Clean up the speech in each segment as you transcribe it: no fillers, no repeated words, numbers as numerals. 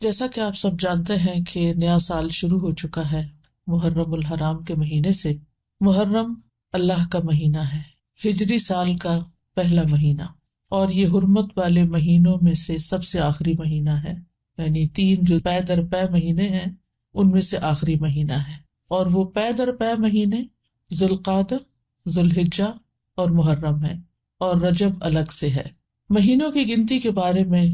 جیسا کہ آپ سب جانتے ہیں کہ نیا سال شروع ہو چکا ہے محرم الحرام کے مہینے سے۔ محرم اللہ کا مہینہ ہے، ہجری سال کا پہلا مہینہ، اور یہ حرمت والے مہینوں میں سے سب سے آخری مہینہ ہے، یعنی تین جو پے در پے مہینے ہیں ان میں سے آخری مہینہ ہے۔ اور وہ پے در پے مہینے ذوالقعدہ، ذوالحجہ اور محرم ہے، اور رجب الگ سے ہے۔ مہینوں کی گنتی کے بارے میں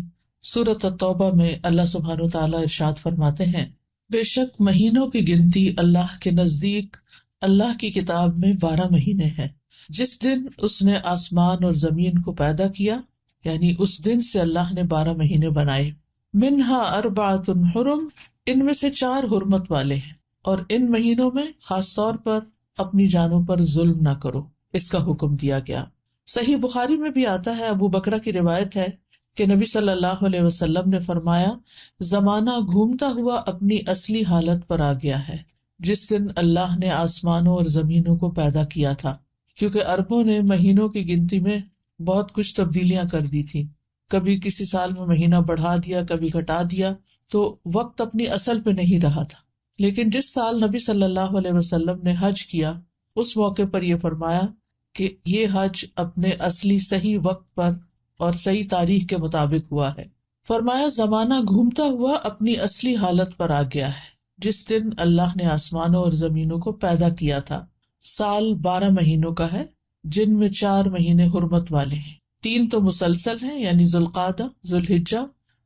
سورۃ التوبہ میں اللہ سبحانہ وتعالیٰ ارشاد فرماتے ہیں، بے شک مہینوں کی گنتی اللہ کے نزدیک اللہ کی کتاب میں 12 مہینے ہیں۔ جس دن اس نے آسمان اور زمین کو پیدا کیا، یعنی اس دن سے اللہ نے 12 مہینے بنائے۔ منہا اربعۃ حرم، ان میں سے 4 حرمت والے ہیں، اور ان مہینوں میں خاص طور پر اپنی جانوں پر ظلم نہ کرو، اس کا حکم دیا گیا۔ صحیح بخاری میں بھی آتا ہے، ابو بکرہ کی روایت ہے کہ نبی صلی اللہ علیہ وسلم نے فرمایا، زمانہ گھومتا ہوا اپنی اصلی حالت پر آ گیا ہے جس دن اللہ نے آسمانوں اور زمینوں کو پیدا کیا تھا، کیونکہ عربوں نے مہینوں کی گنتی میں بہت کچھ تبدیلیاں کر دی تھی، کبھی کسی سال میں مہینہ بڑھا دیا، کبھی گھٹا دیا، تو وقت اپنی اصل پہ نہیں رہا تھا۔ لیکن جس سال نبی صلی اللہ علیہ وسلم نے حج کیا، اس موقع پر یہ فرمایا کہ یہ حج اپنے اصلی صحیح وقت پر اور صحیح تاریخ کے مطابق ہوا ہے۔ فرمایا، زمانہ گھومتا ہوا اپنی اصلی حالت پر آ گیا ہے جس دن اللہ نے آسمانوں اور زمینوں کو پیدا کیا تھا۔ سال 12 مہینوں کا ہے، جن میں 4 مہینے حرمت والے ہیں، 3 تو مسلسل ہیں، یعنی ذوالقعدہ، ذوالحجہ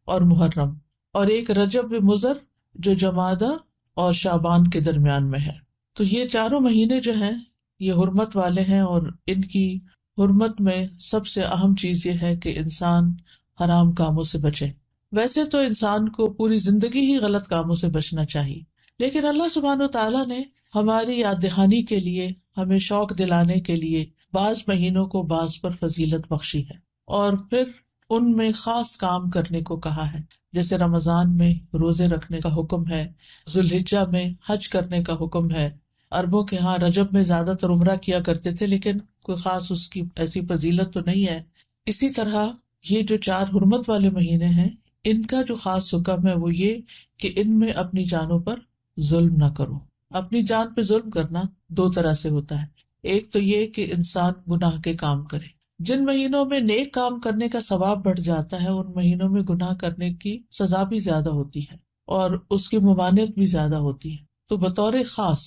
اور محرم، اور ایک رجب مضر جو جمادہ اور شعبان کے درمیان میں ہے۔ تو یہ 4 مہینے جو ہیں یہ حرمت والے ہیں، اور ان کی حرمت میں سب سے اہم چیز یہ ہے کہ انسان حرام کاموں سے بچے۔ ویسے تو انسان کو پوری زندگی ہی غلط کاموں سے بچنا چاہیے، لیکن اللہ سبحانہ وتعالیٰ نے ہماری یاد دہانی کے لیے، ہمیں شوق دلانے کے لیے بعض مہینوں کو بعض پر فضیلت بخشی ہے، اور پھر ان میں خاص کام کرنے کو کہا ہے۔ جیسے رمضان میں روزے رکھنے کا حکم ہے، ذوالحجہ میں حج کرنے کا حکم ہے۔ عربوں کے ہاں رجب میں زیادہ تر عمرہ کیا کرتے تھے، لیکن کوئی خاص اس کی ایسی فضیلت تو نہیں ہے۔ اسی طرح یہ جو 4 حرمت والے مہینے ہیں، ان کا جو خاص حکم ہے وہ یہ کہ ان میں اپنی جانوں پر ظلم نہ کرو۔ اپنی جان پہ ظلم کرنا 2 طرح سے ہوتا ہے۔ ایک تو یہ کہ انسان گناہ کے کام کرے۔ جن مہینوں میں نیک کام کرنے کا ثواب بڑھ جاتا ہے، ان مہینوں میں گناہ کرنے کی سزا بھی زیادہ ہوتی ہے اور اس کی ممانعت بھی زیادہ ہوتی ہے۔ تو بطور خاص،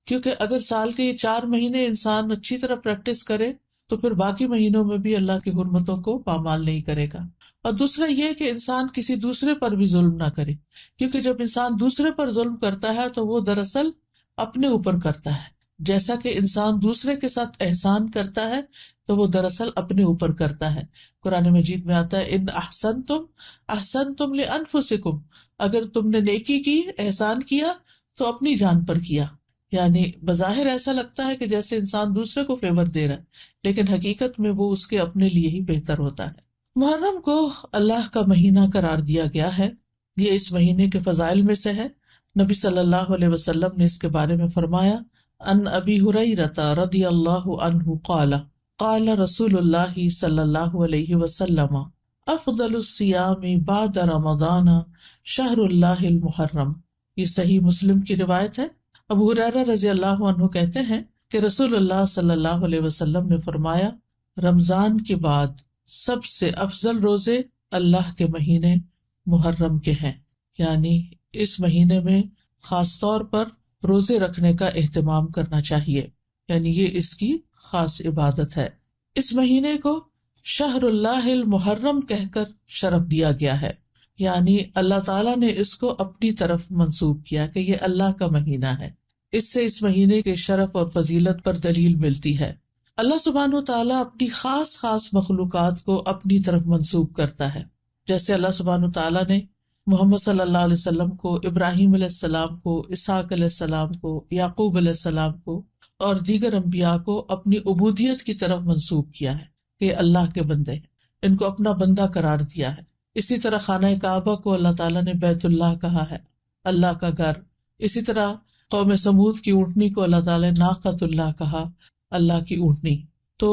کیونکہ اگر سال کے یہ 4 مہینے انسان اچھی طرح پریکٹس کرے تو پھر باقی مہینوں میں بھی اللہ کی حرمتوں کو پامال نہیں کرے گا۔ اور دوسرا یہ کہ انسان کسی دوسرے پر بھی ظلم نہ کرے، کیونکہ جب انسان دوسرے پر ظلم کرتا ہے تو وہ دراصل اپنے اوپر کرتا ہے، جیسا کہ انسان دوسرے کے ساتھ احسان کرتا ہے تو وہ دراصل اپنے اوپر کرتا ہے۔ قرآن مجید میں آتا ہے، ان احسنتم احسنتم لانفسکم، اگر تم نے نیکی کی، احسان کیا تو اپنی جان پر کیا۔ یعنی بظاہر ایسا لگتا ہے کہ جیسے انسان دوسرے کو فیور دے رہا ہے، لیکن حقیقت میں وہ اس کے اپنے لیے ہی بہتر ہوتا ہے۔ محرم کو اللہ کا مہینہ قرار دیا گیا ہے، یہ اس مہینے کے فضائل میں سے ہے۔ نبی صلی اللہ علیہ وسلم نے اس کے بارے میں فرمایا، ان ابی ہریرہ رضی اللہ عنہ قال قال رسول اللہ صلی اللہ علیہ وسلم افضل الصیام بعد رمضان شہر اللہ المحرم۔ یہ صحیح مسلم کی روایت ہے۔ ابو ہریرہ رضی اللہ عنہ کہتے ہیں کہ رسول اللہ صلی اللہ علیہ وسلم نے فرمایا، رمضان کے بعد سب سے افضل روزے اللہ کے مہینے محرم کے ہیں، یعنی اس مہینے میں خاص طور پر روزے رکھنے کا اہتمام کرنا چاہیے، یعنی یہ اس کی خاص عبادت ہے۔ اس مہینے کو شہر اللہ المحرم کہہ کر شرف دیا گیا ہے، یعنی اللہ تعالیٰ نے اس کو اپنی طرف منسوب کیا کہ یہ اللہ کا مہینہ ہے۔ اس سے اس مہینے کے شرف اور فضیلت پر دلیل ملتی ہے۔ اللہ سبحانہ تعالیٰ اپنی خاص مخلوقات کو اپنی طرف منسوب کرتا ہے، جیسے اللہ سبحانہ تعالیٰ نے محمد صلی اللہ علیہ وسلم کو، ابراہیم علیہ السلام کو، اسحاق علیہ السلام کو، یعقوب علیہ السلام کو اور دیگر انبیاء کو اپنی عبودیت کی طرف منسوب کیا ہے کہ اللہ کے بندے ہیں، ان کو اپنا بندہ قرار دیا ہے۔ اسی طرح خانہ کعبہ کو اللہ تعالیٰ نے بیت اللہ کہا ہے، اللہ کا گھر۔ اسی طرح قوم سمود کی اونٹنی کو اللہ تعالیٰ نے ناقۃ اللہ کہا، اللہ کی اونٹنی۔ تو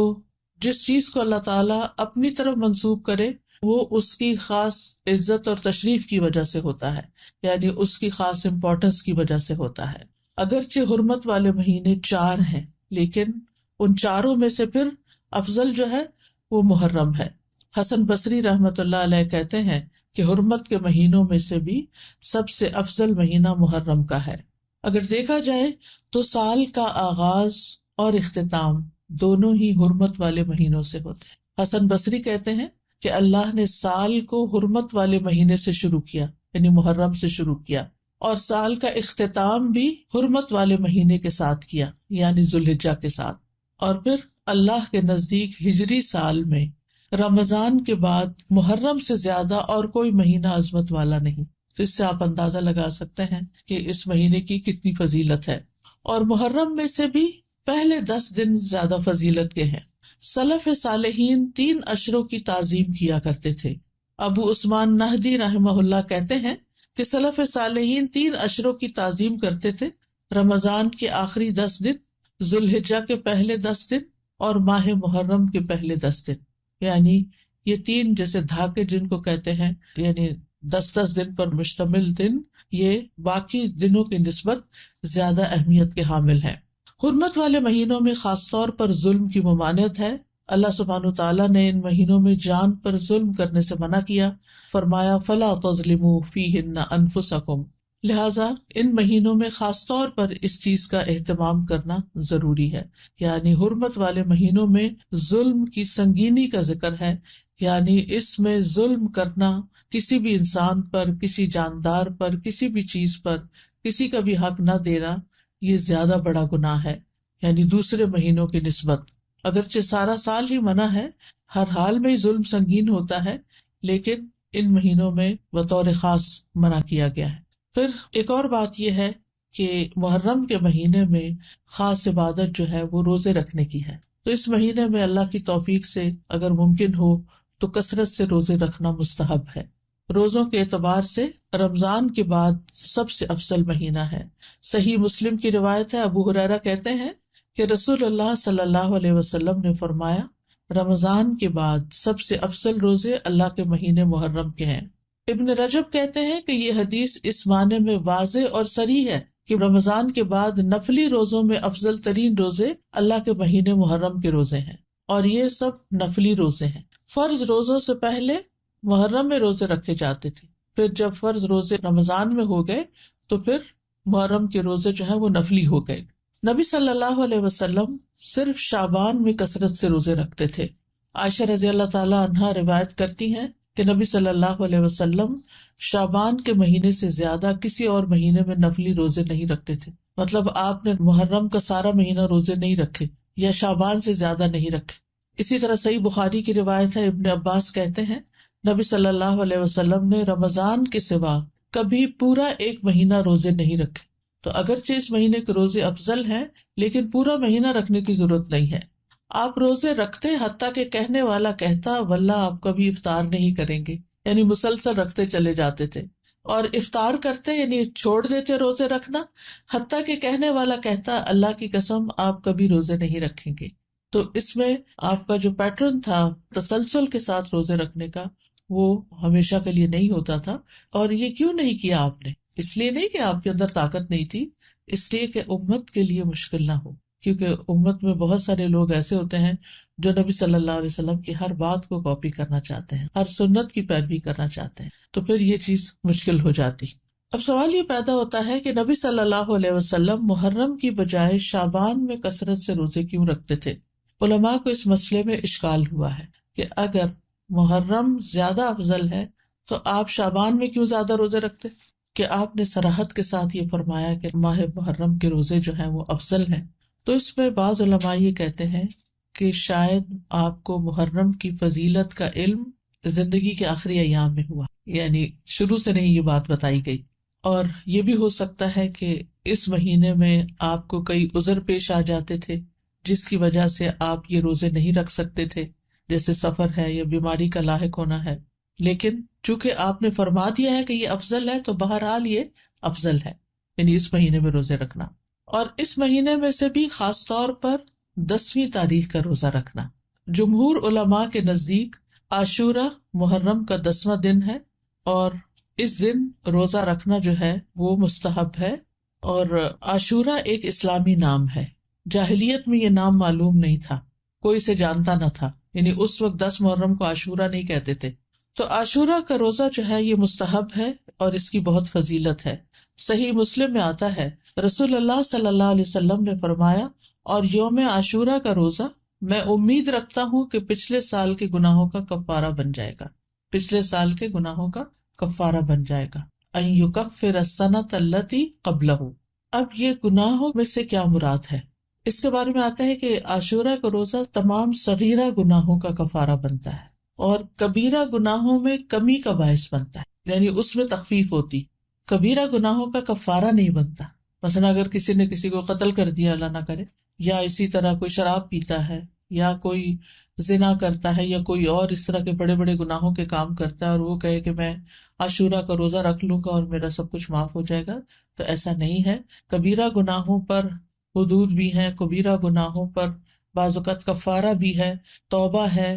جس چیز کو اللہ تعالیٰ اپنی طرف منسوب کرے وہ اس کی خاص عزت اور تشریف کی وجہ سے ہوتا ہے، یعنی اس کی خاص امپورٹنس کی وجہ سے ہوتا ہے۔ اگرچہ حرمت والے مہینے 4 ہیں، لیکن ان چاروں میں سے پھر افضل جو ہے وہ محرم ہے۔ حسن بصری رحمت اللہ علیہ کہتے ہیں کہ حرمت کے مہینوں میں سے بھی سب سے افضل مہینہ محرم کا ہے۔ اگر دیکھا جائے تو سال کا آغاز اور اختتام دونوں ہی حرمت والے مہینوں سے ہوتے ہیں۔ حسن بصری کہتے ہیں کہ اللہ نے سال کو حرمت والے مہینے سے شروع کیا، یعنی محرم سے شروع کیا، اور سال کا اختتام بھی حرمت والے مہینے کے ساتھ کیا، یعنی ذوالحجہ کے ساتھ۔ اور پھر اللہ کے نزدیک ہجری سال میں رمضان کے بعد محرم سے زیادہ اور کوئی مہینہ عظمت والا نہیں۔ تو اس سے آپ اندازہ لگا سکتے ہیں کہ اس مہینے کی کتنی فضیلت ہے۔ اور محرم میں سے بھی پہلے 10 دن زیادہ فضیلت کے ہیں۔ سلف صالحین 3 اشروں کی تعظیم کیا کرتے تھے۔ ابو عثمان نہدی رحمہ اللہ کہتے ہیں کہ سلف صالحین 3 اشروں کی تعظیم کرتے تھے: رمضان کے آخری 10 دن، ذوالحجہ کے پہلے 10 دن اور ماہ محرم کے پہلے 10 دن۔ یعنی یہ 3 جیسے دھاکے جن کو کہتے ہیں، یعنی 10 دن پر مشتمل دن، یہ باقی دنوں کی نسبت زیادہ اہمیت کے حامل ہیں۔ حرمت والے مہینوں میں خاص طور پر ظلم کی ممانعت ہے۔ اللہ سبحانہ وتعالیٰ نے ان مہینوں میں جان پر ظلم کرنے سے منع کیا، فرمایا فَلَا تَظْلِمُوا فِيهِنَّ أَنفُسَكُمْ، لہٰذا ان مہینوں میں خاص طور پر اس چیز کا اہتمام کرنا ضروری ہے۔ یعنی حرمت والے مہینوں میں ظلم کی سنگینی کا ذکر ہے، یعنی اس میں ظلم کرنا، کسی بھی انسان پر، کسی جاندار پر، کسی بھی چیز پر کسی کا بھی حق نہ دینا، یہ زیادہ بڑا گناہ ہے، یعنی دوسرے مہینوں کی نسبت۔ اگرچہ سارا سال ہی منع ہے، ہر حال میں ہی ظلم سنگین ہوتا ہے، لیکن ان مہینوں میں بطور خاص منع کیا گیا ہے۔ پھر ایک اور بات یہ ہے کہ محرم کے مہینے میں خاص عبادت جو ہے وہ روزے رکھنے کی ہے۔ تو اس مہینے میں اللہ کی توفیق سے اگر ممکن ہو تو کثرت سے روزے رکھنا مستحب ہے۔ روزوں کے اعتبار سے رمضان کے بعد سب سے افضل مہینہ ہے۔ صحیح مسلم کی روایت ہے، ابو ہریرہ کہتے ہیں کہ رسول اللہ صلی اللہ علیہ وسلم نے فرمایا، رمضان کے بعد سب سے افضل روزے اللہ کے مہینے محرم کے ہیں۔ ابن رجب کہتے ہیں کہ یہ حدیث اس معنی میں واضح اور صریح ہے کہ رمضان کے بعد نفلی روزوں میں افضل ترین روزے اللہ کے مہینے محرم کے روزے ہیں، اور یہ سب نفلی روزے ہیں۔ فرض روزوں سے پہلے محرم میں روزے رکھے جاتے تھے، پھر جب فرض روزے رمضان میں ہو گئے تو پھر محرم کے روزے جو ہیں وہ نفلی ہو گئے۔ نبی صلی اللہ علیہ وسلم صرف شعبان میں کثرت سے روزے رکھتے تھے۔ عائشہ رضی اللہ تعالی عنہا روایت کرتی ہیں کہ نبی صلی اللہ علیہ وسلم شعبان کے مہینے سے زیادہ کسی اور مہینے میں نفلی روزے نہیں رکھتے تھے۔ مطلب آپ نے محرم کا سارا مہینہ روزے نہیں رکھے یا شعبان سے زیادہ نہیں رکھے۔ اسی طرح صحیح بخاری کی روایت ہے، ابن عباس کہتے ہیں نبی صلی اللہ علیہ وسلم نے رمضان کے سوا کبھی پورا 1 مہینہ روزے نہیں رکھے۔ تو اگرچہ اس مہینے کے روزے افضل ہیں، لیکن پورا مہینہ رکھنے کی ضرورت نہیں ہے۔ آپ روزے رکھتے حتیٰ کہ کہنے والا کہتا واللہ آپ کبھی افطار نہیں کریں گے، یعنی مسلسل رکھتے چلے جاتے تھے، اور افطار کرتے یعنی چھوڑ دیتے روزے رکھنا حتیٰ کہ کہنے والا کہتا اللہ کی قسم آپ کبھی روزے نہیں رکھیں گے۔ تو اس میں آپ کا جو پیٹرن تھا تسلسل کے ساتھ روزے رکھنے کا، وہ ہمیشہ کے لیے نہیں ہوتا تھا۔ اور یہ کیوں نہیں کیا آپ نے؟ اس لیے نہیں کہ آپ کے اندر طاقت نہیں تھی، اس لیے کہ امت کے لیے مشکل نہ ہو، کیونکہ امت میں بہت سارے لوگ ایسے ہوتے ہیں جو نبی صلی اللہ علیہ وسلم کی ہر بات کو کاپی کرنا چاہتے ہیں، ہر سنت کی پیروی کرنا چاہتے ہیں، تو پھر یہ چیز مشکل ہو جاتی۔ اب سوال یہ پیدا ہوتا ہے کہ نبی صلی اللہ علیہ وسلم محرم کی بجائے شعبان میں کثرت سے روزے کیوں رکھتے تھے؟ علماء کو اس مسئلے میں اشکال ہوا ہے کہ اگر محرم زیادہ افضل ہے تو آپ شعبان میں کیوں زیادہ روزے رکھتے؟ کہ آپ نے صراحت کے ساتھ یہ فرمایا کہ ماہ محرم کے روزے جو ہیں وہ افضل ہیں۔ تو اس میں بعض علماء یہ کہتے ہیں کہ شاید آپ کو محرم کی فضیلت کا علم زندگی کے آخری ایام میں ہوا، یعنی شروع سے نہیں یہ بات بتائی گئی۔ اور یہ بھی ہو سکتا ہے کہ اس مہینے میں آپ کو کئی عذر پیش آ جاتے تھے جس کی وجہ سے آپ یہ روزے نہیں رکھ سکتے تھے، جیسے سفر ہے یا بیماری کا لاحق ہونا ہے، لیکن چونکہ آپ نے فرما دیا ہے کہ یہ افضل ہے تو بہرحال یہ افضل ہے، یعنی اس مہینے میں روزے رکھنا۔ اور اس مہینے میں سے بھی خاص طور پر 10ویں تاریخ کا روزہ رکھنا۔ جمہور علماء کے نزدیک عاشورہ محرم کا 10واں دن ہے، اور اس دن روزہ رکھنا جو ہے وہ مستحب ہے۔ اور عاشورہ ایک اسلامی نام ہے، جاہلیت میں یہ نام معلوم نہیں تھا، کوئی اسے جانتا نہ تھا، یعنی اس وقت 10 محرم کو عاشورہ نہیں کہتے تھے۔ تو عاشورہ کا روزہ جو ہے یہ مستحب ہے اور اس کی بہت فضیلت ہے۔ صحیح مسلم میں آتا ہے رسول اللہ صلی اللہ علیہ وسلم نے فرمایا، اور یوم عاشورہ کا روزہ میں امید رکھتا ہوں کہ پچھلے سال کے گناہوں کا کفارہ بن جائے گا، پچھلے سال کے گناہوں کا کفارہ بن جائے گا۔ ان یکفر السنۃ التی قبلہ، اب یہ گناہوں میں سے کیا مراد ہے؟ اس کے بارے میں آتا ہے کہ عاشورہ کا روزہ تمام صغیرہ گناہوں کا کفارہ بنتا ہے اور کبیرہ گناہوں میں کمی کا باعث بنتا ہے، یعنی اس میں تخفیف ہوتی۔ کبیرہ گناہوں کا کفارہ نہیں بنتا، مثلا اگر کسی نے کسی کو قتل کر دیا، اللہ نہ کرے، یا اسی طرح کوئی شراب پیتا ہے، یا کوئی زنا کرتا ہے، یا کوئی اور اس طرح کے بڑے بڑے گناہوں کے کام کرتا ہے، اور وہ کہے کہ میں عاشورہ کا روزہ رکھ لوں گا اور میرا سب کچھ معاف ہو جائے گا، تو ایسا نہیں ہے۔ کبیرہ گناہوں پر حدود بھی ہیں، کبیرہ گناہوں پر بعض اوقات کفارہ بھی ہے، توبہ ہے،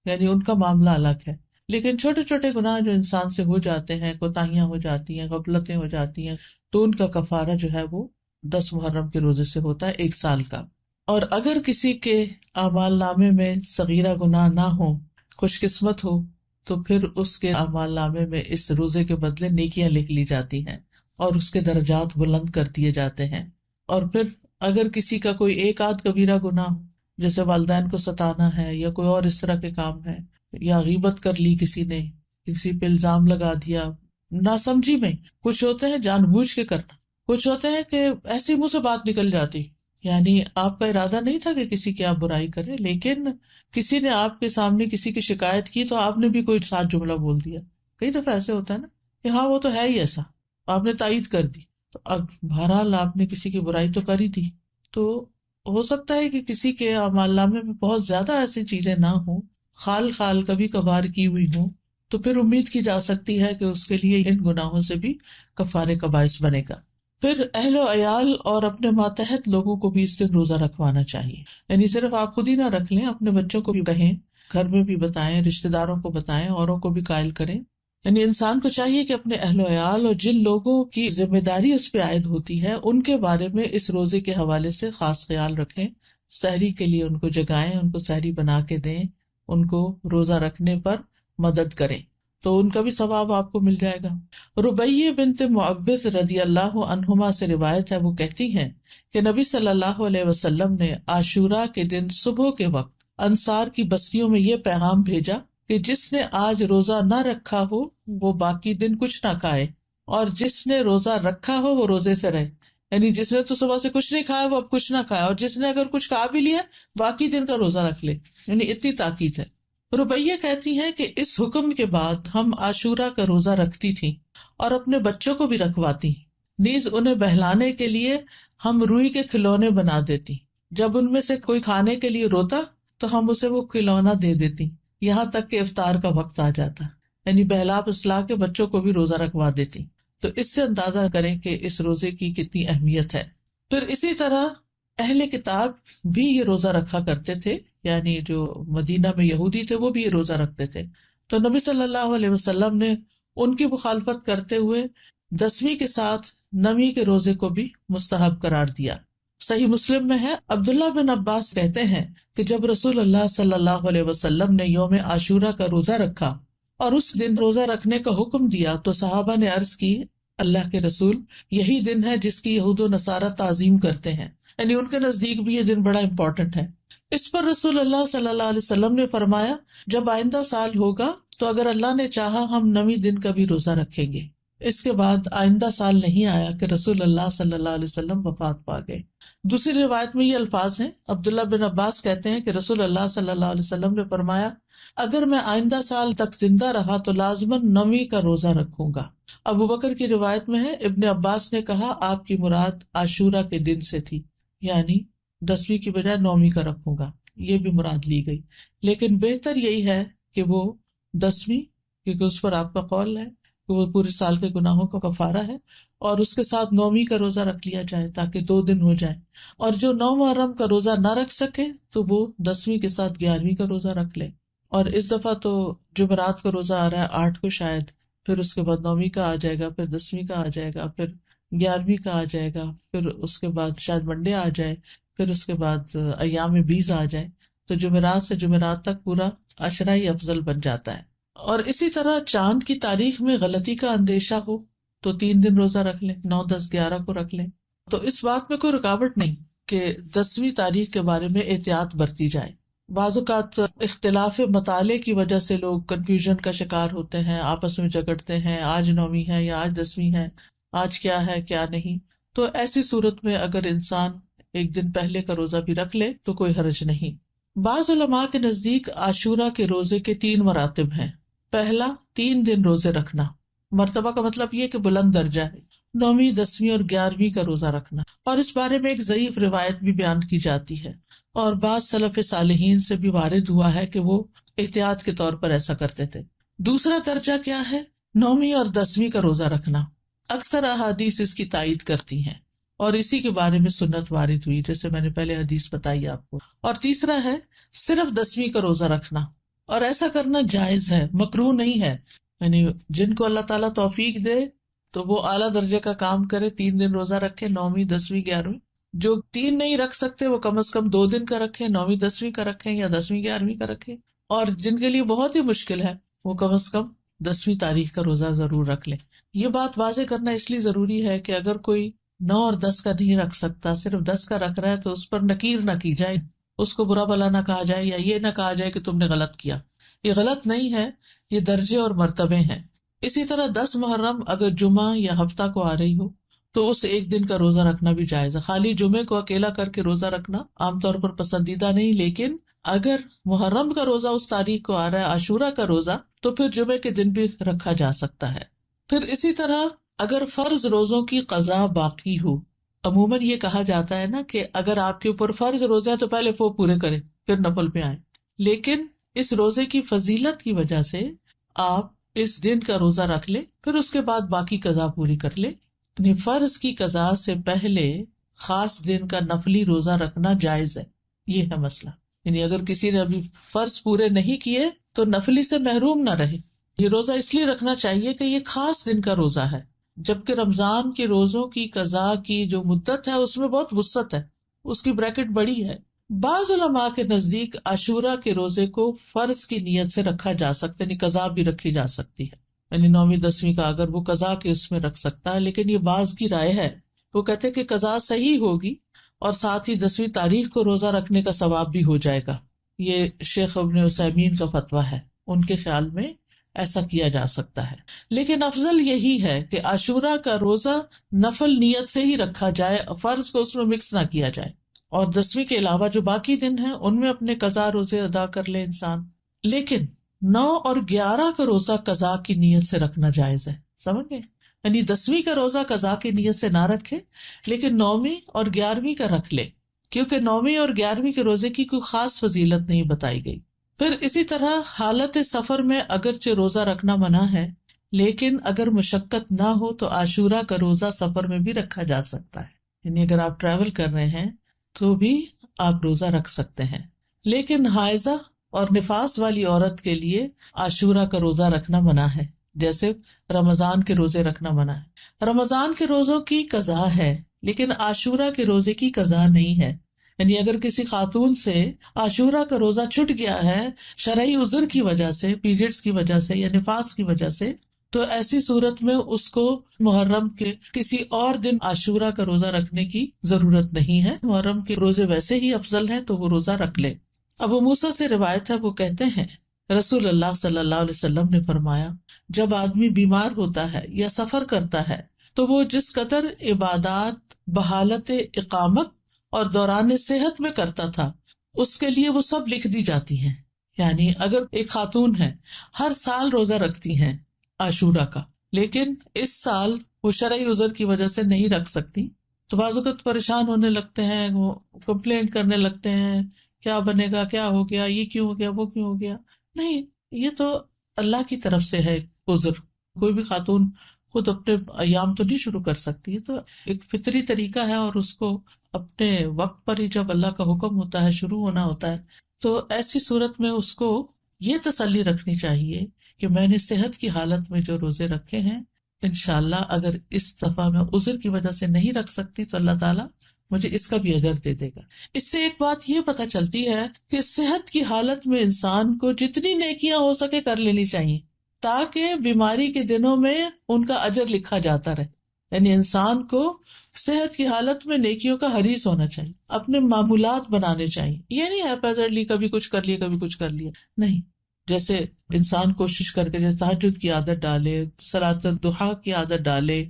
یعنی ان کا معاملہ الگ ہے۔ لیکن چھوٹے چھوٹے گناہ جو انسان سے ہو جاتے ہیں، کوتاہیاں ہو جاتی ہیں، غفلتیں ہو جاتی ہیں، تو ان کا کفارہ جو ہے وہ 10 محرم کے روزے سے ہوتا ہے، 1 سال کا۔ اور اگر کسی کے اعمال نامے میں صغیرہ گناہ نہ ہو، خوش قسمت ہو، تو پھر اس کے اعمال نامے میں اس روزے کے بدلے نیکیاں لکھ لی جاتی ہیں اور اس کے درجات بلند کر دیے جاتے ہیں۔ اور پھر اگر کسی کا کوئی ایک آدھ کبیرہ گناہ ہو، جیسے والدین کو ستانا ہے یا کوئی اور اس طرح کے کام ہے، یا غیبت کر لی کسی نے، کسی پہ الزام لگا دیا ناسمجھی میں، کچھ ہوتے ہیں جان بوجھ کے کرنا، کچھ ہوتے ہیں کہ ایسی منہ سے بات نکل جاتی، یعنی آپ کا ارادہ نہیں تھا کہ کسی کی آپ برائی کریں، لیکن کسی نے آپ کے سامنے کسی کی شکایت کی تو آپ نے بھی کوئی ساتھ جملہ بول دیا۔ کئی دفعہ ایسے ہوتا ہے نا کہ ہاں وہ تو ہے ہی ایسا، آپ نے تائید کر دی، تو اب بہرحال آپ نے کسی کی برائی تو کری تھی۔ تو ہو سکتا ہے کہ کسی کے اعمال نامے میں بہت زیادہ ایسی چیزیں نہ ہوں، خال خال کبھی کبھار کی ہوئی ہوں، تو پھر امید کی جا سکتی ہے کہ اس کے لیے ان گناہوں سے بھی کفارے کا باعث بنے گا۔ پھر اہل و عیال اور اپنے ماتحت لوگوں کو بھی اس دن روزہ رکھوانا چاہیے، یعنی صرف آپ خود ہی نہ رکھ لیں، اپنے بچوں کو بھی کہیں، گھر میں بھی بتائیں، رشتہ داروں کو بتائیں، اوروں کو بھی قائل کریں۔ یعنی انسان کو چاہیے کہ اپنے اہل و عیال اور جن لوگوں کی ذمہ داری اس پہ عائد ہوتی ہے ان کے بارے میں اس روزے کے حوالے سے خاص خیال رکھیں، سحری کے لیے ان کو جگائیں، ان کو سحری بنا کے دیں، ان کو روزہ رکھنے پر مدد کریں، تو ان کا بھی ثواب آپ کو مل جائے گا۔ ربیہ بنت معبد رضی اللہ عنہما سے روایت ہے، وہ کہتی ہیں کہ نبی صلی اللہ علیہ وسلم نے عاشوراء کے دن صبح کے وقت انصار کی بستیوں میں یہ پیغام بھیجا کہ جس نے آج روزہ نہ رکھا ہو وہ باقی دن کچھ نہ کھائے، اور جس نے روزہ رکھا ہو وہ روزے سے رہے، یعنی جس نے تو صبح سے کچھ نہیں کھایا وہ اب کچھ نہ کھائے، اور جس نے اگر کچھ کھا بھی لیا باقی دن کا روزہ رکھ لے، یعنی اتنی تاکید ہے۔ ربیہ کہتی ہیں کہ اس حکم کے بعد ہم عاشوراء کا روزہ رکھتی تھیں اور اپنے بچوں کو بھی رکھواتی، نیز انہیں بہلانے کے لیے ہم روئی کے کھلونے بنا دیتی، جب ان میں سے کوئی کھانے کے لیے روتا تو ہم اسے وہ کھلونا دے دیتی، یہاں تک کہ افطار کا وقت آ جاتا، یعنی بہلا پسلا کے بچوں کو بھی روزہ رکھوا دیتی۔ تو اس سے اندازہ کریں کہ اس روزے کی کتنی اہمیت ہے۔ پھر اسی طرح اہل کتاب بھی یہ روزہ رکھا کرتے تھے، یعنی جو مدینہ میں یہودی تھے وہ بھی یہ روزہ رکھتے تھے، تو نبی صلی اللہ علیہ وسلم نے ان کی مخالفت کرتے ہوئے 10ویں کے ساتھ 9ویں کے روزے کو بھی مستحب قرار دیا۔ صحیح مسلم میں ہے، عبداللہ بن عباس کہتے ہیں کہ جب رسول اللہ صلی اللہ علیہ وسلم نے یوم عاشوراء کا روزہ رکھا اور اس دن روزہ رکھنے کا حکم دیا تو صحابہ نے عرض کی، اللہ کے رسول، یہی دن ہے جس کی یہود و نصارہ تعظیم کرتے ہیں، یعنی ان کے نزدیک بھی یہ دن بڑا امپورٹنٹ ہے۔ اس پر رسول اللہ صلی اللہ علیہ وسلم نے فرمایا، جب آئندہ سال ہوگا تو اگر اللہ نے چاہا ہم 9ویں دن کا بھی روزہ رکھیں گے۔ اس کے بعد آئندہ سال نہیں آیا کہ رسول اللہ صلی اللہ علیہ وسلم وفات پا گئے۔ دوسری روایت میں یہ الفاظ ہیں، عبداللہ بن عباس کہتے ہیں کہ رسول اللہ صلی اللہ علیہ وسلم نے فرمایا، اگر میں آئندہ سال تک زندہ رہا تو لازماً 9ویں کا روزہ رکھوں گا۔ ابو بکر کی روایت میں ہے، ابن عباس نے کہا آپ کی مراد عاشوراء کے دن سے تھی، یعنی 10ویں کی بجائے 9ویں کا رکھوں گا، یہ بھی مراد لی گئی، لیکن بہتر یہی ہے کہ وہ 10ویں، کیونکہ اس پر آپ کا قول ہے کہ وہ پورے سال کے گناہوں کا کفارہ ہے، اور اس کے ساتھ 9ویں کا روزہ رکھ لیا جائے تاکہ 2 دن ہو جائیں، اور جو 9 محرم کا روزہ نہ رکھ سکے تو وہ 10ویں کے ساتھ 11ویں کا روزہ رکھ لے۔ اور اس دفعہ تو جمعرات کا روزہ آ رہا ہے 8 کو شاید، پھر اس کے بعد 9ویں کا آ جائے گا، پھر 10ویں کا آ جائے گا، پھر 11ویں کا آ جائے گا، پھر اس کے بعد شاید منڈے آ جائے، پھر اس کے بعد ایام بیز آ جائے، تو جمعرات سے جمعرات تک پورا عشرہ ہی افضل بن جاتا ہے۔ اور اسی طرح چاند کی تاریخ میں غلطی کا اندیشہ ہو تو 3 دن روزہ رکھ لیں، 9، 10، 11 کو رکھ لیں، تو اس بات میں کوئی رکاوٹ نہیں کہ 10ویں تاریخ کے بارے میں احتیاط برتی جائے۔ بعض اوقات اختلاف مطالعے کی وجہ سے لوگ کنفیوژن کا شکار ہوتے ہیں، آپس میں جھگڑتے ہیں، آج 9ویں ہے یا آج 10ویں ہے، آج کیا ہے کیا نہیں۔ تو ایسی صورت میں اگر انسان ایک دن پہلے کا روزہ بھی رکھ لے تو کوئی حرج نہیں۔ بعض علماء کے نزدیک عاشورہ کے روزے کے 3 مراتب ہیں۔ پہلا، 3 دن روزے رکھنا، مرتبہ کا مطلب یہ کہ بلند درجہ ہے، 9ویں، 10ویں اور 11ویں کا روزہ رکھنا، اور اس بارے میں ایک ضعیف روایت بھی بیان کی جاتی ہے، اور بعض سلف صالحین سے بھی وارد ہوا ہے کہ وہ احتیاط کے طور پر ایسا کرتے تھے۔ دوسرا درجہ کیا ہے؟ 9ویں اور 10ویں کا روزہ رکھنا۔ اکثر احادیث اس کی تائید کرتی ہیں اور اسی کے بارے میں سنت وارد ہوئی، جیسے میں نے پہلے حدیث بتائی آپ کو۔ اور تیسرا ہے صرف 10ویں کا روزہ رکھنا، اور ایسا کرنا جائز ہے، مکروہ نہیں ہے، یعنی جن کو اللہ تعالیٰ توفیق دے تو وہ اعلیٰ درجے کا کام کرے، 3 دن روزہ رکھے، 9ویں، 10ویں، 11ویں۔ جو 3 نہیں رکھ سکتے وہ کم از کم 2 دن کا رکھیں، 9ویں، 10ویں کا رکھیں یا 10ویں، 11ویں کا رکھیں، اور جن کے لیے بہت ہی مشکل ہے وہ کم از کم 10ویں تاریخ کا روزہ ضرور رکھ لیں۔ یہ بات واضح کرنا اس لیے ضروری ہے کہ اگر کوئی 9 اور 10 کا نہیں رکھ سکتا، صرف 10 کا رکھ رہا ہے، تو اس پر نکیر نہ کی جائے، اس کو برا بھلا نہ کہا جائے، یا یہ نہ کہا جائے کہ تم نے غلط کیا۔ یہ غلط نہیں ہے، یہ درجے اور مرتبے ہیں۔ اسی طرح 10 محرم اگر جمعہ یا ہفتہ کو آ رہی ہو تو اس ایک دن کا روزہ رکھنا بھی جائز ہے۔ خالی جمعے کو اکیلا کر کے روزہ رکھنا عام طور پر پسندیدہ نہیں، لیکن اگر محرم کا روزہ اس تاریخ کو آ رہا ہے، عاشورہ کا روزہ، تو پھر جمعے کے دن بھی رکھا جا سکتا ہے۔ پھر اسی طرح اگر فرض روزوں کی قضا باقی ہو، عموماً یہ کہا جاتا ہے نا کہ اگر آپ کے اوپر فرض روزے ہیں تو پہلے وہ پورے کریں پھر نفل پہ آئیں، لیکن اس روزے کی فضیلت کی وجہ سے آپ اس دن کا روزہ رکھ لیں، پھر اس کے بعد باقی قضا پوری کر لیں۔ یعنی فرض کی قضا سے پہلے خاص دن کا نفلی روزہ رکھنا جائز ہے، یہ ہے مسئلہ۔ یعنی اگر کسی نے ابھی فرض پورے نہیں کیے تو نفلی سے محروم نہ رہے۔ یہ روزہ اس لیے رکھنا چاہیے کہ یہ خاص دن کا روزہ ہے، جبکہ رمضان کے روزوں کی قضا کی جو مدت ہے اس میں بہت وسعت ہے، اس کی بریکٹ بڑی ہے۔ بعض علماء کے نزدیک عاشورہ کے روزے کو فرض کی نیت سے رکھا جا سکتا ہے، یعنی قضا بھی رکھی جا سکتی ہے، یعنی 9ویں 10ویں کا اگر وہ قضا کے اس میں رکھ سکتا ہے، لیکن یہ بعض کی رائے ہے، وہ کہتے کہ قضا صحیح ہوگی اور ساتھ ہی 10ویں تاریخ کو روزہ رکھنے کا ثواب بھی ہو جائے گا۔ یہ شیخ ابن عثیمین کا فتویٰ ہے، ان کے خیال میں ایسا کیا جا سکتا ہے، لیکن افضل یہی ہے کہ عاشورہ کا روزہ نفل نیت سے ہی رکھا جائے، فرض کو اس میں مکس نہ کیا جائے، اور 10ویں کے علاوہ جو باقی دن ہیں ان میں اپنے قضا روزے ادا کر لے انسان۔ لیکن 9 اور 11 کا روزہ قضا کی نیت سے رکھنا جائز ہے، سمجھ گئے؟ یعنی 10ویں کا روزہ قضا کی نیت سے نہ رکھے، لیکن 9ویں اور 11ویں کا رکھ لے، کیونکہ 9ویں اور 11ویں کے روزے کی کوئی خاص فضیلت نہیں بتائی گئی۔ پھر اسی طرح حالت سفر میں اگرچہ روزہ رکھنا منع ہے، لیکن اگر مشقت نہ ہو تو عاشورہ کا روزہ سفر میں بھی رکھا جا سکتا ہے، یعنی اگر آپ ٹریول کر رہے ہیں تو بھی آپ روزہ رکھ سکتے ہیں۔ لیکن حائضہ اور نفاس والی عورت کے لیے عاشورہ کا روزہ رکھنا منع ہے، جیسے رمضان کے روزے رکھنا منع ہے۔ رمضان کے روزوں کی قضا ہے لیکن عاشورہ کے روزے کی قضا نہیں ہے، یعنی اگر کسی خاتون سے عاشورہ کا روزہ چھٹ گیا ہے شرعی عذر کی وجہ سے، پیریڈز کی وجہ سے یا نفاس کی وجہ سے، تو ایسی صورت میں اس کو محرم کے کسی اور دن عاشورہ کا روزہ رکھنے کی ضرورت نہیں ہے۔ محرم کے روزے ویسے ہی افضل ہے تو وہ روزہ رکھ لے۔ ابو موسیٰ سے روایت ہے، وہ کہتے ہیں رسول اللہ صلی اللہ علیہ وسلم نے فرمایا، جب آدمی بیمار ہوتا ہے یا سفر کرتا ہے تو وہ جس قدر عبادات بحالت اقامت اور دوران صحت میں کرتا تھا اس کے لیے وہ سب لکھ دی جاتی ہیں۔ یعنی اگر ایک خاتون ہے ہر سال روزہ رکھتی ہیں عاشورہ کا، لیکن اس سال وہ شرعی عذر کی وجہ سے نہیں رکھ سکتی، تو بعض اوقات پریشان ہونے لگتے ہیں، وہ کمپلینٹ کرنے لگتے ہیں، کیا بنے گا، کیا ہو گیا، یہ کیوں ہو گیا، وہ کیوں ہو گیا۔ نہیں، یہ تو اللہ کی طرف سے ہے عذر۔ کوئی بھی خاتون خود اپنے ایام تو نہیں شروع کر سکتی، تو ایک فطری طریقہ ہے، اور اس کو اپنے وقت پر ہی جب اللہ کا حکم ہوتا ہے شروع ہونا ہوتا ہے، تو ایسی صورت میں اس کو یہ تسلی رکھنی چاہیے کہ میں نے صحت کی حالت میں جو روزے رکھے ہیں، انشاءاللہ اگر اس دفعہ میں عذر کی وجہ سے نہیں رکھ سکتی تو اللہ تعالیٰ مجھے اس کا بھی اجر دے دے گا۔ اس سے ایک بات یہ پتہ چلتی ہے کہ صحت کی حالت میں انسان کو جتنی نیکیاں ہو سکے کر لینی چاہیے، تاکہ بیماری کے دنوں میں ان کا اجر لکھا جاتا رہے۔ یعنی انسان کو صحت کی حالت میں نیکیوں کا حریص ہونا چاہیے، اپنے معمولات بنانے چاہیے۔ یہ نہیں ہیپیزرلی کبھی کچھ کر لیا کبھی کچھ کر لیا، نہیں۔ جیسے انسان کوشش کر کے جیسے تہجد کی عادت ڈالے، صلاۃ الضحیٰ کی عادت ڈالے،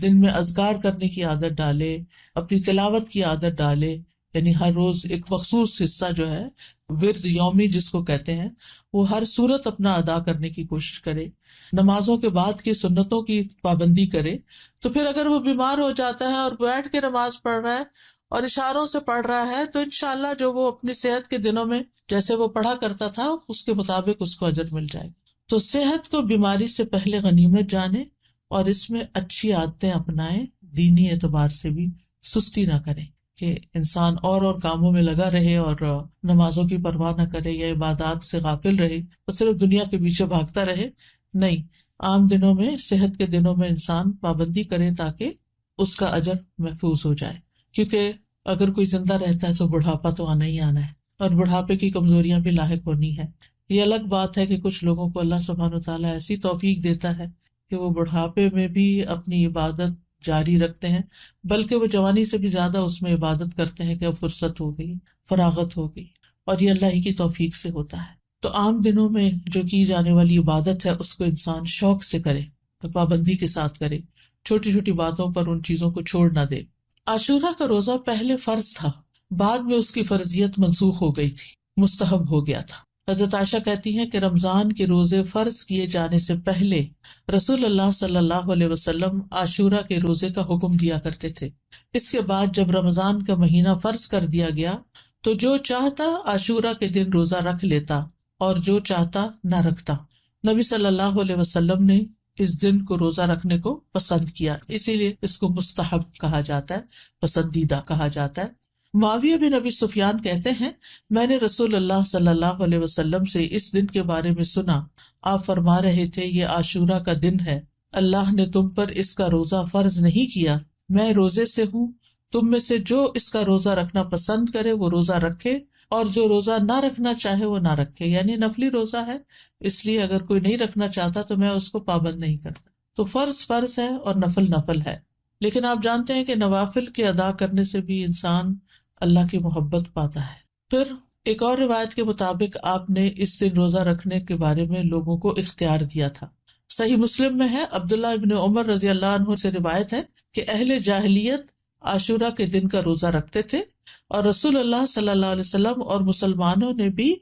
دن میں اذکار کرنے کی عادت ڈالے، اپنی تلاوت کی عادت ڈالے، یعنی ہر روز ایک مخصوص حصہ جو ہے ورد یومی جس کو کہتے ہیں، وہ ہر صورت اپنا ادا کرنے کی کوشش کرے، نمازوں کے بعد کی سنتوں کی پابندی کرے۔ تو پھر اگر وہ بیمار ہو جاتا ہے اور بیٹھ کے نماز پڑھ رہا ہے اور اشاروں سے پڑھ رہا ہے تو انشاءاللہ جو وہ اپنی صحت کے دنوں میں جیسے وہ پڑھا کرتا تھا اس کے مطابق اس کو اجر مل جائے۔ تو صحت کو بیماری سے پہلے غنیمت جانے اور اس میں اچھی عادتیں اپنائیں، دینی اعتبار سے بھی سستی نہ کریں کہ انسان اور کاموں میں لگا رہے اور نمازوں کی پرواہ نہ کرے یا عبادات سے غافل رہے اور صرف دنیا کے پیچھے بھاگتا رہے۔ نہیں، عام دنوں میں، صحت کے دنوں میں انسان پابندی کرے تاکہ اس کا اجر محفوظ ہو جائے، کیونکہ اگر کوئی زندہ رہتا ہے تو بڑھاپا تو آنا ہی آنا ہے اور بڑھاپے کی کمزوریاں بھی لاحق ہونی ہے۔ یہ الگ بات ہے کہ کچھ لوگوں کو اللہ سبحانہ وتعالیٰ ایسی توفیق دیتا ہے کہ وہ بڑھاپے میں بھی اپنی عبادت جاری رکھتے ہیں، بلکہ وہ جوانی سے بھی زیادہ اس میں عبادت کرتے ہیں کہ اب فرصت ہو گئی، فراغت ہو گئی، اور یہ اللہ ہی کی توفیق سے ہوتا ہے۔ تو عام دنوں میں جو کی جانے والی عبادت ہے اس کو انسان شوق سے کرے، تو پابندی کے ساتھ کرے، چھوٹی چھوٹی باتوں پر ان چیزوں کو چھوڑ نہ دے۔ عاشورہ کا روزہ پہلے فرض تھا، بعد میں اس کی فرضیت منسوخ ہو گئی تھی، مستحب ہو گیا تھا۔ حضرت عائشہ کہتی ہیں کہ رمضان کے روزے فرض کیے جانے سے پہلے رسول اللہ صلی اللہ علیہ وسلم عاشورہ کے روزے کا حکم دیا کرتے تھے۔ اس کے بعد جب رمضان کا مہینہ فرض کر دیا گیا تو جو چاہتا عاشورہ کے دن روزہ رکھ لیتا اور جو چاہتا نہ رکھتا۔ نبی صلی اللہ علیہ وسلم نے اس دن کو روزہ رکھنے کو پسند کیا، اسی لیے اس کو مستحب کہا جاتا ہے، پسندیدہ کہا جاتا ہے۔ معاویہ بن ابی سفیان کہتے ہیں، میں نے رسول اللہ صلی اللہ علیہ وسلم سے اس دن کے بارے میں سنا، آپ فرما رہے تھے یہ عاشورہ کا دن ہے، اللہ نے تم پر اس کا روزہ فرض نہیں کیا، میں روزے سے ہوں، تم میں سے جو اس کا روزہ رکھنا پسند کرے وہ روزہ رکھے اور جو روزہ نہ رکھنا چاہے وہ نہ رکھے۔ یعنی نفلی روزہ ہے، اس لیے اگر کوئی نہیں رکھنا چاہتا تو میں اس کو پابند نہیں کرتا۔ تو فرض فرض ہے اور نفل نفل ہے، لیکن آپ جانتے ہیں کہ نوافل کے ادا کرنے سے بھی انسان اللہ کی محبت پاتا ہے۔ پھر ایک اور روایت کے مطابق آپ نے اس دن روزہ رکھنے کے بارے میں لوگوں کو اختیار دیا تھا۔ صحیح مسلم میں ہے، عبداللہ ابن عمر رضی اللہ عنہ سے روایت ہے کہ اہل جاہلیت عاشورہ کے دن کا روزہ رکھتے تھے اور رسول اللہ صلی اللہ علیہ وسلم اور مسلمانوں نے بھی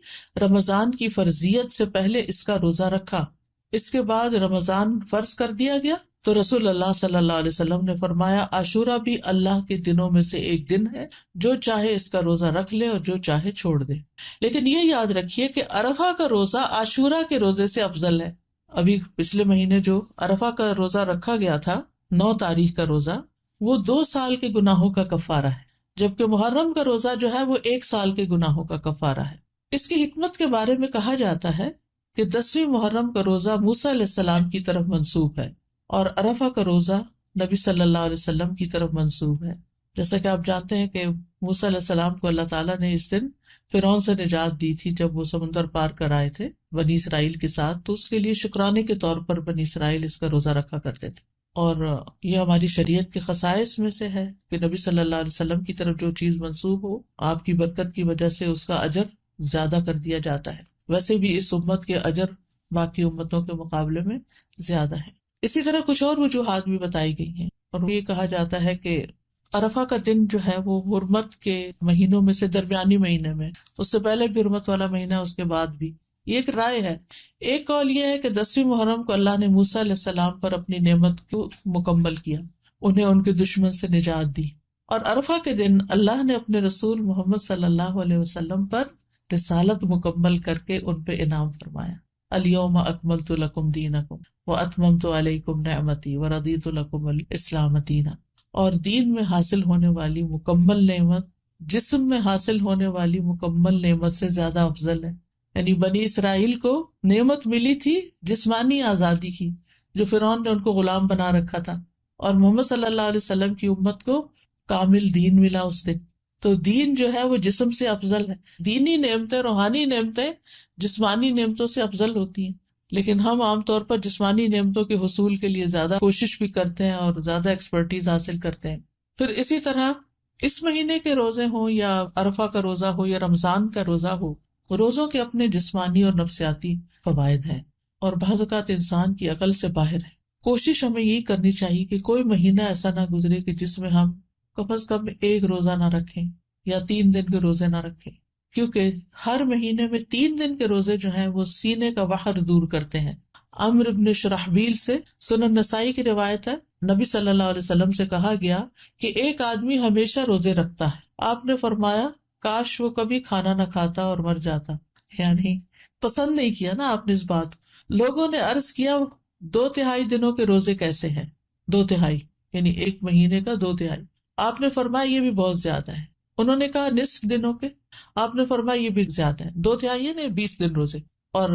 رمضان کی فرضیت سے پہلے اس کا روزہ رکھا۔ اس کے بعد رمضان فرض کر دیا گیا تو رسول اللہ صلی اللہ علیہ وسلم نے فرمایا عاشورہ بھی اللہ کے دنوں میں سے ایک دن ہے، جو چاہے اس کا روزہ رکھ لے اور جو چاہے چھوڑ دے، لیکن یہ یاد رکھیے کہ عرفہ کا روزہ عاشورہ کے روزے سے افضل ہے۔ ابھی پچھلے مہینے جو عرفہ کا روزہ رکھا گیا تھا، 9 تاریخ کا روزہ، وہ 2 سال کے گناہوں کا کفارہ ہے، جبکہ محرم کا روزہ جو ہے وہ 1 سال کے گناہوں کا کفارہ ہے۔ اس کی حکمت کے بارے میں کہا جاتا ہے کہ 10ویں محرم کا روزہ موسیٰ علیہ السلام کی طرف منسوب ہے اور عرفہ کا روزہ نبی صلی اللہ علیہ وسلم کی طرف منسوب ہے۔ جیسا کہ آپ جانتے ہیں کہ موسیٰ علیہ السلام کو اللہ تعالیٰ نے اس دن فرعون سے نجات دی تھی جب وہ سمندر پار کر آئے تھے بنی اسرائیل کے ساتھ، تو اس کے لیے شکرانے کے طور پر بنی اسرائیل اس کا روزہ رکھا کرتے تھے۔ اور یہ ہماری شریعت کے خصائص میں سے ہے کہ نبی صلی اللہ علیہ وسلم کی طرف جو چیز منسوب ہو، آپ کی برکت کی وجہ سے اس کا اجر زیادہ کر دیا جاتا ہے۔ ویسے بھی اس امت کے اجر باقی امتوں کے مقابلے میں زیادہ ہے۔ اسی طرح کچھ اور وجوہات بھی بتائی گئی ہیں، اور یہ کہا جاتا ہے کہ عرفہ کا دن جو ہے وہ حرمت کے مہینوں میں سے درمیانی مہینے میں، اس سے پہلے بھی حرمت والا مہینہ، اس کے بعد بھی۔ یہ ایک رائے ہے۔ ایک قول یہ ہے کہ 10ویں محرم کو اللہ نے موسیٰ علیہ السلام پر اپنی نعمت کو مکمل کیا، انہیں ان کے دشمن سے نجات دی، اور عرفہ کے دن اللہ نے اپنے رسول محمد صلی اللہ علیہ وسلم پر رسالت مکمل کر کے ان پہ انعام فرمایا۔ الیوم اکملت لکم دینکم واتممت علیکم نعمتی ورضیت لکم الاسلام دینا۔ اور دین میں حاصل ہونے والی مکمل نعمت جسم میں حاصل ہونے والی مکمل نعمت سے زیادہ افضل ہے۔ یعنی بنی اسرائیل کو نعمت ملی تھی جسمانی آزادی کی، جو فرعون نے ان کو غلام بنا رکھا تھا، اور محمد صلی اللہ علیہ وسلم کی امت کو کامل دین ملا اس دن. تو دین جو ہے وہ جسم سے افضل ہے. دینی نعمتیں، روحانی نعمتیں جسمانی نعمتوں سے افضل ہوتی ہیں، لیکن ہم عام طور پر جسمانی نعمتوں کے حصول کے لیے زیادہ کوشش بھی کرتے ہیں اور زیادہ ایکسپرٹیز حاصل کرتے ہیں. پھر اسی طرح اس مہینے کے روزے ہوں یا عرفہ کا روزہ ہو یا رمضان کا روزہ ہو، روزوں کے اپنے جسمانی اور نفسیاتی فوائد ہیں، اور بعض اوقات انسان کی عقل سے باہر ہے. کوشش ہمیں یہی کرنی چاہیے کہ کوئی مہینہ ایسا نہ گزرے کہ جس میں ہم کم از کم ایک روزہ نہ رکھیں یا 3 دن کے روزے نہ رکھیں، کیونکہ ہر مہینے میں 3 دن کے روزے جو ہیں وہ سینے کا وحر دور کرتے ہیں. عمرو بن شرحبیل سے سنن نسائی کی روایت ہے، نبی صلی اللہ علیہ وسلم سے کہا گیا کہ ایک آدمی ہمیشہ روزے رکھتا ہے. آپ نے فرمایا کاش وہ کبھی کھانا نہ کھاتا اور مر جاتا. یعنی پسند نہیں کیا نا آپ نے اس بات. لوگوں نے عرض کیا 2/3 دنوں کے روزے کیسے ہیں؟ 2/3 یعنی ایک مہینے کا 2/3. آپ نے فرمایا یہ بھی بہت زیادہ ہے. انہوں نے کہا نصف دنوں کے. آپ نے فرمایا یہ بھی زیادہ ہے. 2/3 یعنی 20 دن روزے. اور